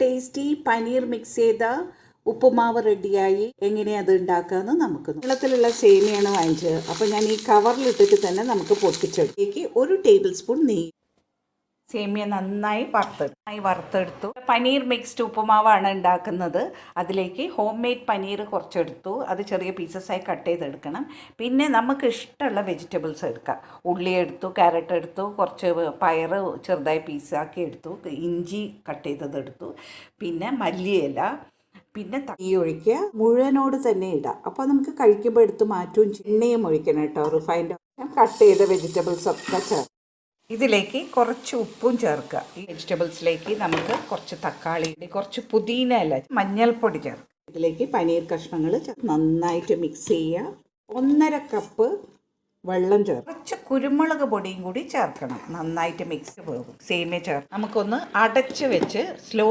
Tasty paneer mix ചെയ്ത ഉപ്പുമാവ് റെഡിയായി. എങ്ങനെയാണ് അത് ഉണ്ടാക്കാമെന്ന് നമുക്ക് നീളത്തിലുള്ള സേമിയാണ് വാങ്ങിച്ചത്. അപ്പോൾ ഞാൻ ഈ കവറിലിട്ടിട്ട് തന്നെ നമുക്ക് പൊട്ടിച്ചെടുത്തേക്ക് 1 ടേബിൾ സ്പൂൺ നെയ്യ്. സേമിയ നന്നായി വറുത്തെടുത്തു. പനീർ മിക്സ്ഡ് ഉപ്പുമാവാണ് ഉണ്ടാക്കുന്നത്. അതിലേക്ക് ഹോം മെയ്ഡ് പനീർ കുറച്ചെടുത്തു. അത് ചെറിയ പീസസായി കട്ട് ചെയ്തെടുക്കണം. പിന്നെ നമുക്ക് ഇഷ്ടമുള്ള വെജിറ്റബിൾസ് എടുക്കാം. ഉള്ളി എടുത്തു, ക്യാരറ്റ് എടുത്തു, കുറച്ച് പയർ ചെറുതായി പീസാക്കി എടുത്തു, ഇഞ്ചി കട്ട് ചെയ്തതെടുത്തു, പിന്നെ മല്ലിയില, പിന്നെ തീ ഒഴിക്കുക. മുഴുവനോട് തന്നെ ഇടാം. അപ്പോൾ നമുക്ക് കഴിക്കുമ്പോൾ എടുത്ത് മാറ്റും. എണ്ണയും ഒഴിക്കണം കേട്ടോ, റിഫൈൻഡ്. കട്ട് ചെയ്ത വെജിറ്റബിൾസ് ഒക്കെ ചേർക്കാം. ഇതിലേക്ക് കുറച്ച് ഉപ്പും ചേർക്കുക. ഈ വെജിറ്റബിൾസിലേക്ക് നമുക്ക് കുറച്ച് തക്കാളി, കുറച്ച് പുതിന ഇല, മഞ്ഞൾപ്പൊടി ചേർക്കുക. ഇതിലേക്ക് പനീർ കഷ്ണങ്ങൾ നന്നായിട്ട് മിക്സ് ചെയ്യുക. 1.5 കപ്പ് വെള്ളം ചേർക്കുക. കുറച്ച് കുരുമുളക് പൊടിയും കൂടി ചേർക്കണം. നന്നായിട്ട് മിക്സ് പോകും. സേമിയ ചേർത്ത് നമുക്കൊന്ന് അടച്ച് വെച്ച് സ്ലോ